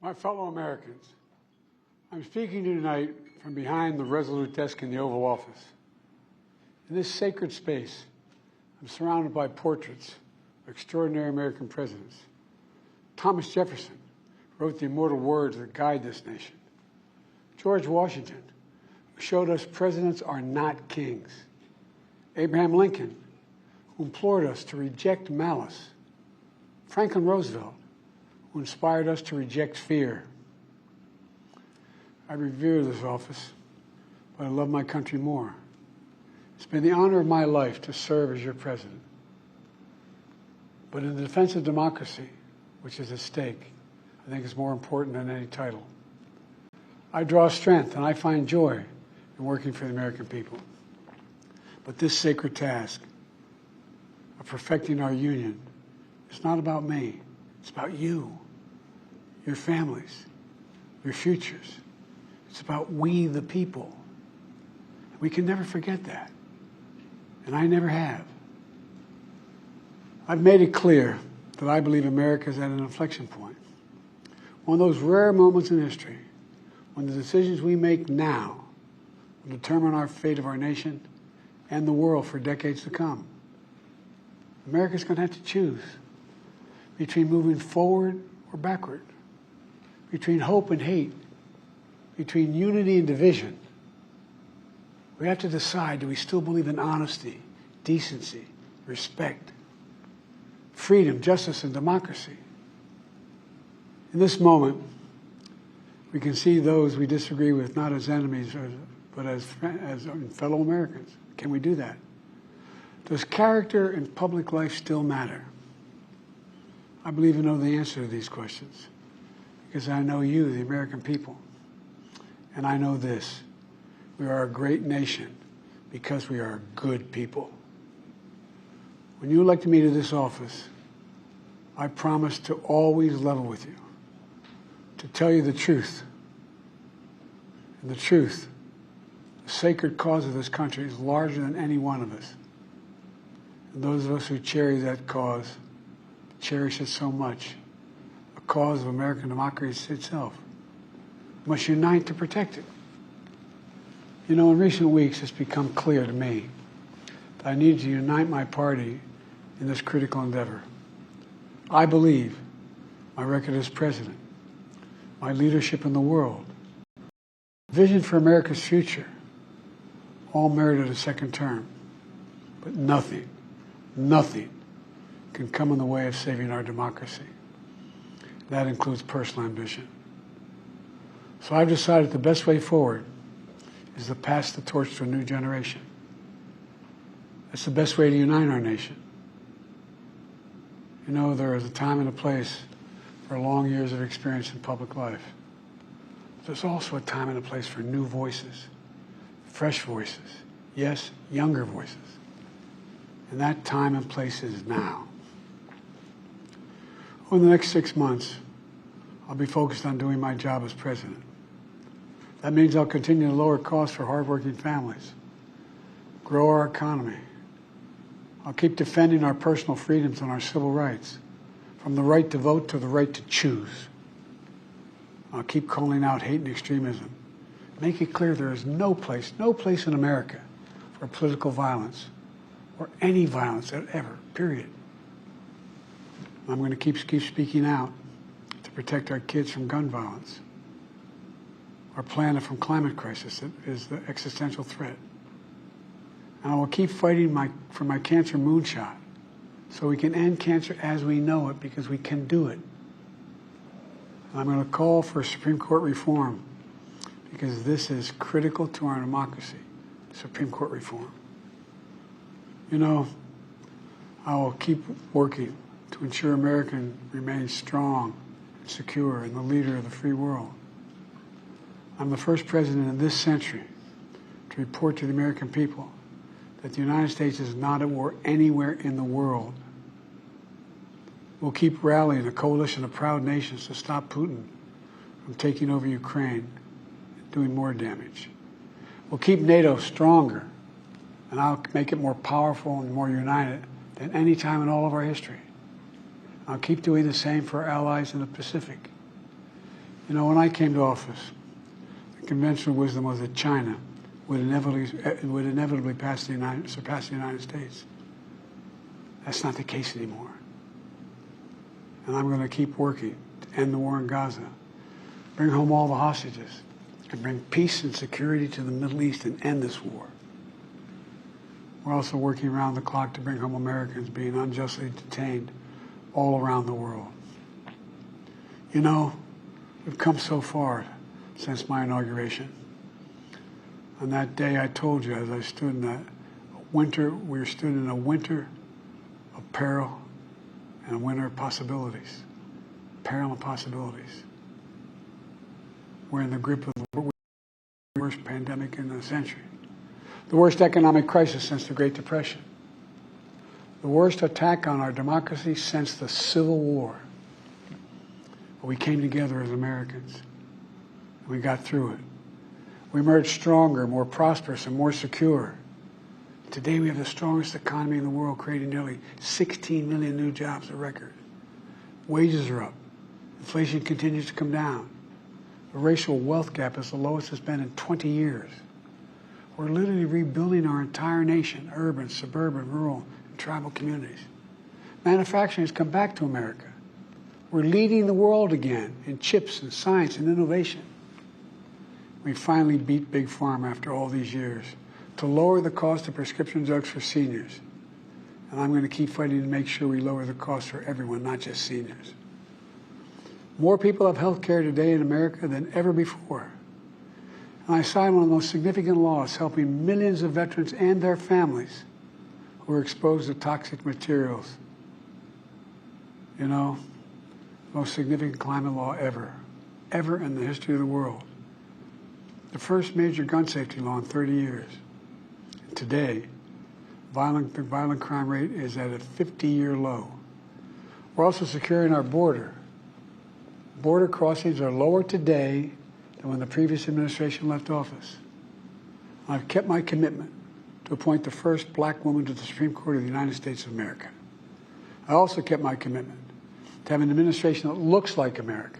My fellow Americans, I'm speaking to you tonight from behind the resolute desk in the Oval Office. In this sacred space, I'm surrounded by portraits of extraordinary American presidents. Thomas Jefferson wrote the immortal words that guide this nation. George Washington, who showed us presidents are not kings. Abraham Lincoln, who implored us to reject malice. Franklin Roosevelt, who inspired us to reject fear. I revere this office, but I love my country more. It's been the honor of my life to serve as your president. But in the defense of democracy, which is at stake, I think is more important than any title. I draw strength and I find joy in working for the American people. But this sacred task of perfecting our union is not about me. It's about you, your families, your futures. It's about we, the people. We can never forget that. And I never have. I've made it clear that I believe America is at an inflection point. One of those rare moments in history when the decisions we make now will determine our fate of our nation and the world for decades to come. America's going to have to choose between moving forward or backward, between hope and hate, between unity and division. We have to decide, do we still believe in honesty, decency, respect, freedom, justice, and democracy? In this moment, we can see those we disagree with not as enemies, but as fellow Americans. Can we do that? Does character in public life still matter? I believe I know the answer to these questions because I know you, the American people. And I know this: we are a great nation because we are good people. When you elected me to this office, I promised to always level with you, to tell you the truth. And the truth, the sacred cause of this country, is larger than any one of us. And those of us who cherish that cause, cherish it so much, the cause of American democracy itself, must unite to protect it. You know, in recent weeks, it's become clear to me that I need to unite my party in this critical endeavor. I believe my record as president, my leadership in the world, vision for America's future, all merited a second term. But nothing can come in the way of saving our democracy. That includes personal ambition. So I've decided the best way forward is to pass the torch to a new generation. That's the best way to unite our nation. You know, there is a time and a place for long years of experience in public life. There's also a time and a place for new voices, fresh voices, yes, younger voices. And that time and place is now. Over the next 6 months, I'll be focused on doing my job as president. That means I'll continue to lower costs for hardworking families, grow our economy. I'll keep defending our personal freedoms and our civil rights, from the right to vote to the right to choose. I'll keep calling out hate and extremism. Make it clear there is no place in America for political violence or any violence ever, period. I'm going to keep speaking out to protect our kids from gun violence, our planet from climate crisis that is the existential threat. And I will keep fighting for my cancer moonshot so we can end cancer as we know it, because we can do it. And I'm going to call for Supreme Court reform because this is critical to our democracy, Supreme Court reform. You know, I will keep working to ensure America remains strong, secure, and the leader of the free world. I'm the first president in this century to report to the American people that the United States is not at war anywhere in the world. We'll keep rallying a coalition of proud nations to stop Putin from taking over Ukraine and doing more damage. We'll keep NATO stronger, and I'll make it more powerful and more united than any time in all of our history. I'll keep doing the same for our allies in the Pacific. You know, when I came to office, the conventional wisdom was that China would inevitably surpass the United States. That's not the case anymore. And I'm going to keep working to end the war in Gaza, bring home all the hostages, and bring peace and security to the Middle East and end this war. We're also working around the clock to bring home Americans being unjustly detained all around the world. You know, we've come so far since my inauguration. On that day, I told you, as I stood in that winter, we stood in a winter of peril and a winter of possibilities. Peril and possibilities. We're in the grip of the worst pandemic in a century. The worst economic crisis since the Great Depression. The worst attack on our democracy since the Civil War. But we came together as Americans. And we got through it. We emerged stronger, more prosperous, and more secure. Today we have the strongest economy in the world, creating nearly 16 million new jobs, a record. Wages are up. Inflation continues to come down. The racial wealth gap is the lowest it's been in 20 years. We're literally rebuilding our entire nation, urban, suburban, rural, and tribal communities. Manufacturing has come back to America. We're leading the world again in chips and science and innovation. We finally beat Big Pharma after all these years to lower the cost of prescription drugs for seniors. And I'm going to keep fighting to make sure we lower the cost for everyone, not just seniors. More people have health care today in America than ever before. And I signed one of the most significant laws helping millions of veterans and their families who are exposed to toxic materials. You know, most significant climate law ever in the history of the world. The first major gun safety law in 30 years. And today, the violent crime rate is at a 50-year low. We're also securing our border. Border crossings are lower today than when the previous administration left office. I've kept my commitment to appoint the first black woman to the Supreme Court of the United States of America. I also kept my commitment to have an administration that looks like America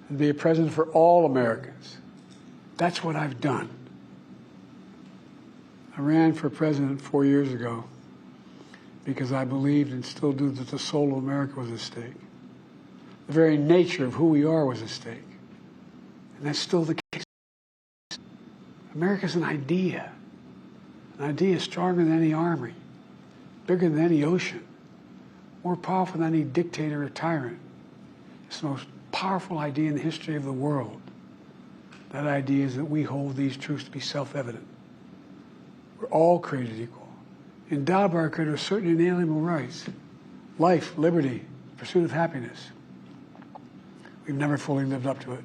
and be a president for all Americans. That's what I've done. I ran for president 4 years ago because I believed and still do that the soul of America was at stake. The very nature of who we are was at stake. And that's still the case. America's an idea. An idea stronger than any army, bigger than any ocean, more powerful than any dictator or tyrant. It's the most powerful idea in the history of the world. That idea is that we hold these truths to be self-evident. We're all created equal, endowed by our Creator with certain inalienable rights: life, liberty, pursuit of happiness. We've never fully lived up to it,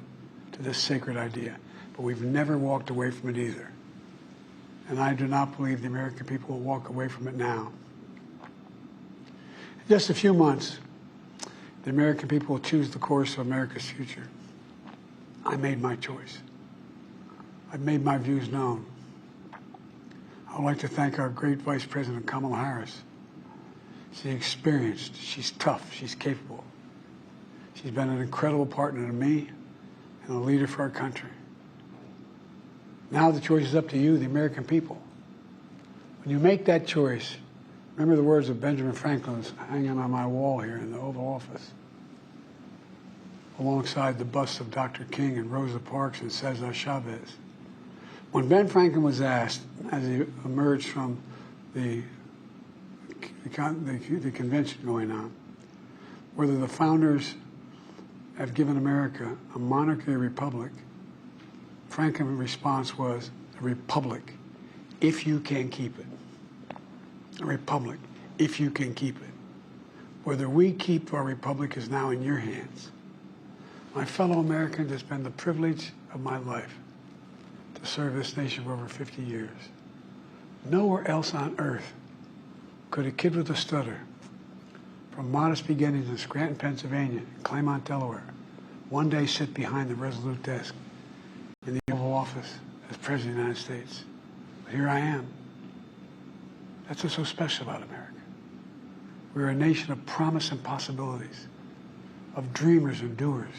to this sacred idea, but we've never walked away from it either. And I do not believe the American people will walk away from it now. In just a few months, the American people will choose the course of America's future. I made my choice. I've made my views known. I would like to thank our great Vice President Kamala Harris. She's experienced, she's tough, she's capable. She's been an incredible partner to me and a leader for our country. Now the choice is up to you, the American people. When you make that choice, remember the words of Benjamin Franklin hanging on my wall here in the Oval Office, alongside the busts of Dr. King and Rosa Parks and Cesar Chavez. When Ben Franklin was asked, as he emerged from the convention going on, whether the founders have given America a monarchy or republic, Franklin's response was, a republic, if you can keep it. A republic, if you can keep it. Whether we keep our republic is now in your hands. My fellow Americans, it's been the privilege of my life to serve this nation for over 50 years. Nowhere else on earth could a kid with a stutter, from modest beginnings in Scranton, Pennsylvania, and Claymont, Delaware, one day sit behind the resolute desk in the Oval Office as President of the United States. But here I am. That's what's so special about America. We're a nation of promise and possibilities, of dreamers and doers,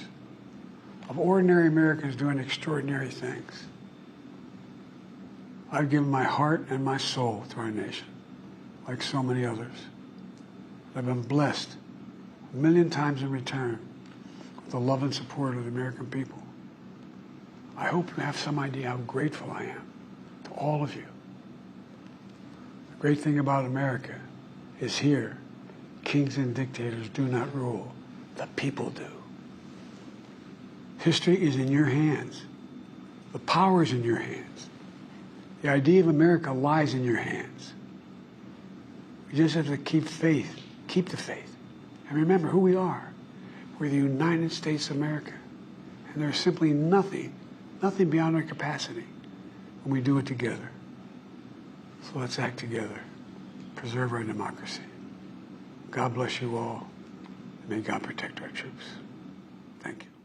of ordinary Americans doing extraordinary things. I've given my heart and my soul to our nation, like so many others. I've been blessed a million times in return with the love and support of the American people. I hope you have some idea how grateful I am to all of you. The great thing about America is here, kings and dictators do not rule, the people do. History is in your hands. The power is in your hands. The idea of America lies in your hands. We just have to keep faith, keep the faith, and remember who we are. We're the United States of America, and there's simply nothing beyond our capacity when we do it together. So let's act together, preserve our democracy. God bless you all, and may God protect our troops. Thank you.